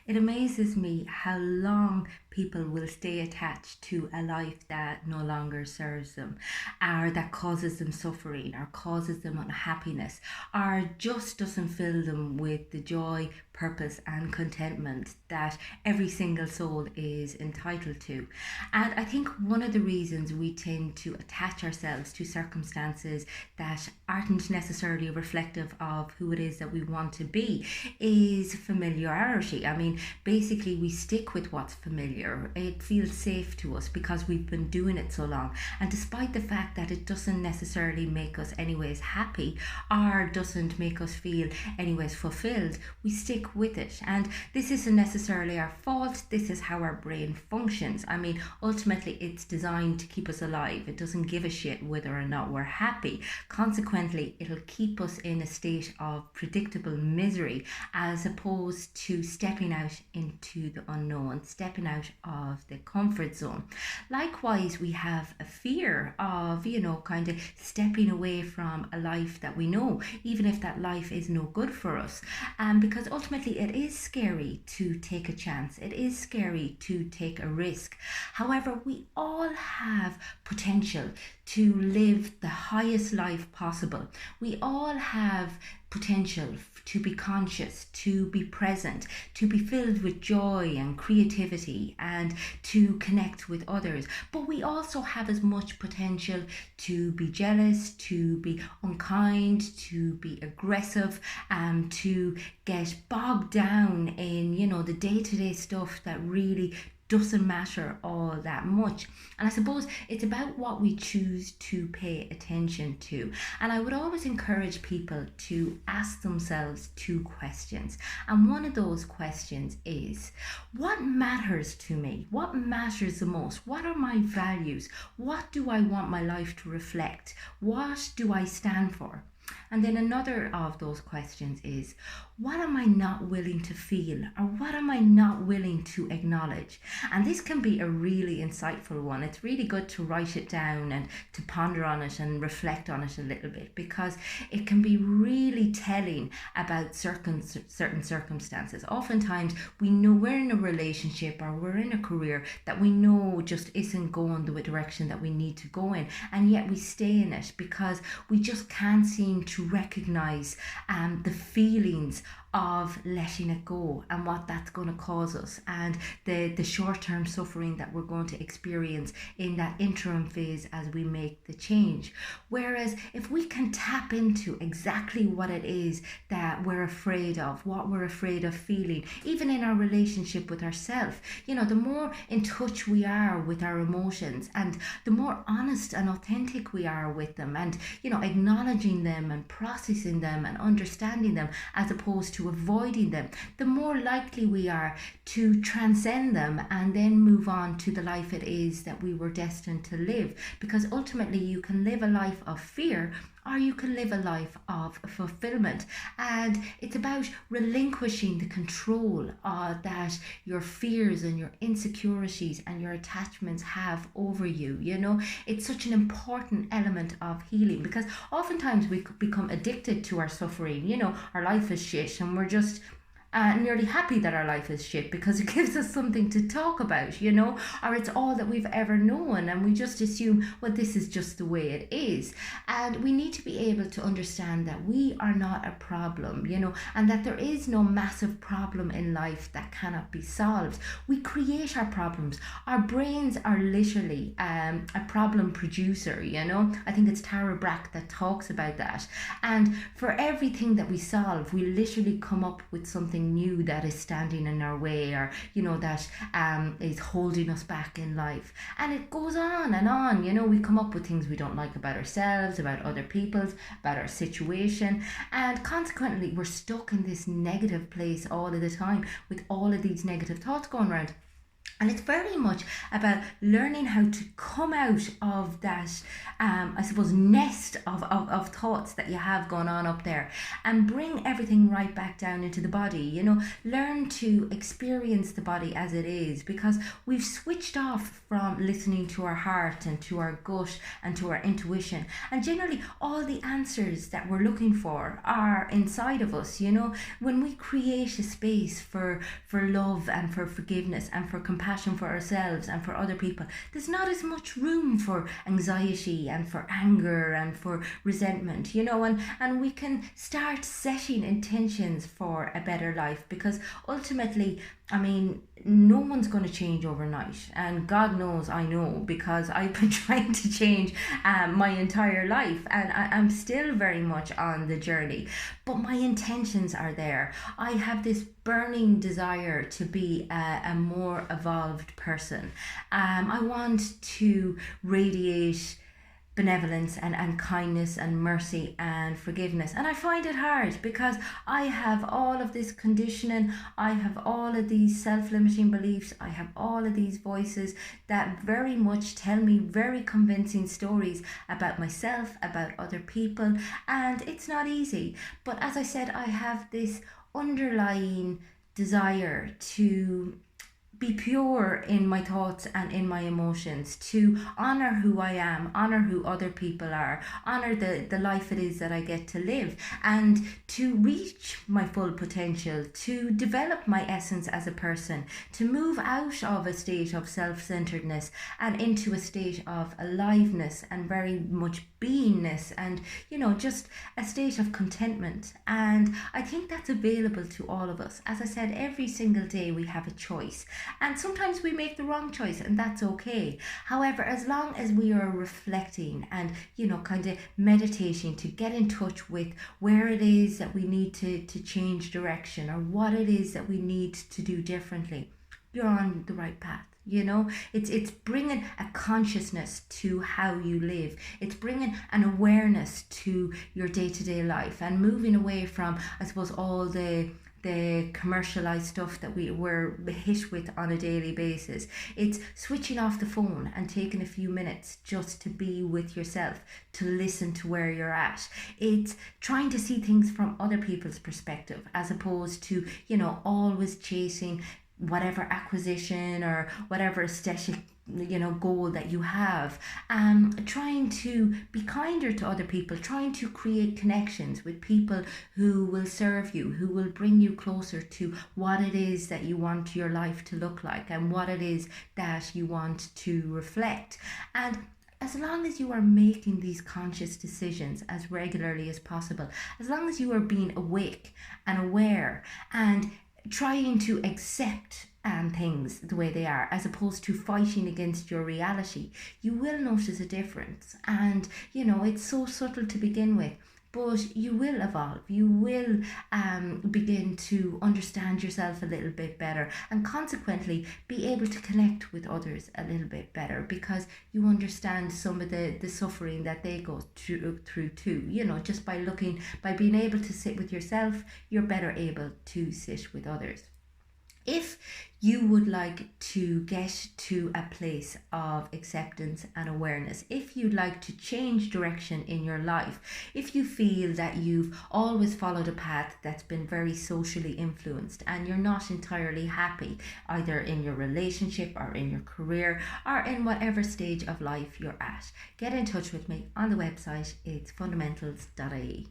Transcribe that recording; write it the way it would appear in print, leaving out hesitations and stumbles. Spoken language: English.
It amazes me how long people will stay attached to a life that no longer serves them, or that causes them suffering, or causes them unhappiness, or just doesn't fill them with the joy, purpose, and contentment that every single soul is entitled to. And I think one of the reasons we tend to attach ourselves to circumstances that aren't necessarily reflective of who it is that we want to be is familiarity. I mean, basically, we stick with what's familiar. It feels safe to us because we've been doing it so long. And despite the fact that it doesn't necessarily make us, anyways, happy or doesn't make us feel, anyways, fulfilled, we stick with it. And this isn't necessarily our fault. This is how our brain functions. I mean, ultimately, it's designed to keep us alive. It doesn't give a shit whether or not we're happy. Consequently, it'll keep us in a state of predictable misery as opposed to stepping out into the unknown, stepping out of the comfort zone. Likewise, we have a fear of, kind of stepping away from a life that we know, even if that life is no good for us. Because ultimately, it is scary to take a chance, it is scary to take a risk. However, we all have potential to live the highest life possible. We all have potential to be conscious, to be present, to be filled with joy and creativity, and to connect with others. But we also have as much potential to be jealous, to be unkind, to be aggressive, to get bogged down in, the day-to-day stuff that really doesn't matter all that much. And I suppose it's about what we choose to pay attention to. And I would always encourage people to ask themselves two questions. And one of those questions is, what matters to me? What matters the most? What are my values? What do I want my life to reflect? What do I stand for? And then another of those questions is, what am I not willing to feel, or what am I not willing to acknowledge? And this can be a really insightful one. It's really good to write it down and to ponder on it and reflect on it a little bit, because it can be really telling about certain circumstances. Oftentimes we know we're in a relationship or we're in a career that we know just isn't going the direction that we need to go in, and yet we stay in it because we just can't seem to recognize the feelings of letting it go and what that's going to cause us, and the short-term suffering that we're going to experience in that interim phase as we make the change. Whereas if we can tap into exactly what it is that we're afraid of, what we're afraid of feeling, even in our relationship with ourselves, the more in touch we are with our emotions, and the more honest and authentic we are with them, and acknowledging them and processing them and understanding them as opposed to avoiding them, the more likely we are to transcend them and then move on to the life it is that we were destined to live. Because ultimately, you can live a life of fear, or you can live a life of fulfillment. And it's about relinquishing the control that your fears and your insecurities and your attachments have over you. It's such an important element of healing, because oftentimes we could become addicted to our suffering. Our life is shit and we're just nearly happy that our life is shit because it gives us something to talk about, or it's all that we've ever known, and we just assume, well, this is just the way it is. And we need to be able to understand that we are not a problem, and that there is no massive problem in life that cannot be solved. We create our problems. Our brains are literally a problem producer, I think it's Tara Brach that talks about that. And for everything that we solve, we literally come up with something new that is standing in our way, or that is holding us back in life. And it goes on and on. We come up with things we don't like about ourselves, about other people's, about our situation, and consequently we're stuck in this negative place all of the time with all of these negative thoughts going around. And it's very much about learning how to come out of that, I suppose, nest of thoughts that you have going on up there, and bring everything right back down into the body. Learn to experience the body as it is, because we've switched off from listening to our heart and to our gut and to our intuition. And generally, all the answers that we're looking for are inside of us. When we create a space for love and for forgiveness and for compassion for ourselves and for other people, there's not as much room for anxiety and for anger and for resentment, and we can start setting intentions for a better life, because ultimately, I mean, no one's going to change overnight, and God knows I know, because I've been trying to change my entire life, and I'm still very much on the journey, but my intentions are there. I have this burning desire to be a more evolved person. I want to radiate benevolence and kindness and mercy and forgiveness. And I find it hard, because I have all of this conditioning, I have all of these self-limiting beliefs, I have all of these voices that very much tell me very convincing stories about myself, about other people, and it's not easy. But as I said, I have this underlying desire to be pure in my thoughts and in my emotions, to honor who I am, honor who other people are, honor the life it is that I get to live, and to reach my full potential, to develop my essence as a person, to move out of a state of self-centeredness and into a state of aliveness and very much beingness, and just a state of contentment. And I think that's available to all of us. As I said, every single day we have a choice, and sometimes we make the wrong choice, and that's okay. However, as long as we are reflecting and kind of meditating to get in touch with where it is that we need to change direction, or what it is that we need to do differently, you're on the right path. It's bringing a consciousness to how you live. It's bringing an awareness to your day-to-day life, and moving away from, I suppose, all the commercialized stuff that we're hit with on a daily basis. It's switching off the phone and taking a few minutes just to be with yourself, to listen to where you're at. It's trying to see things from other people's perspective, as opposed to always chasing whatever acquisition or whatever aesthetic goal that you have. Trying to be kinder to other people, trying to create connections with people who will serve you, who will bring you closer to what it is that you want your life to look like, and what it is that you want to reflect. And as long as you are making these conscious decisions as regularly as possible, as long as you are being awake and aware and trying to accept things the way they are, as opposed to fighting against your reality, you will notice a difference. And it's so subtle to begin with, but you will evolve. You will begin to understand yourself a little bit better, and consequently be able to connect with others a little bit better, because you understand some of the suffering that they go through too. Just by being able to sit with yourself, you're better able to sit with others. If you would like to get to a place of acceptance and awareness, if you'd like to change direction in your life, if you feel that you've always followed a path that's been very socially influenced and you're not entirely happy, either in your relationship or in your career or in whatever stage of life you're at, get in touch with me on the website. It's fundamentals.ie.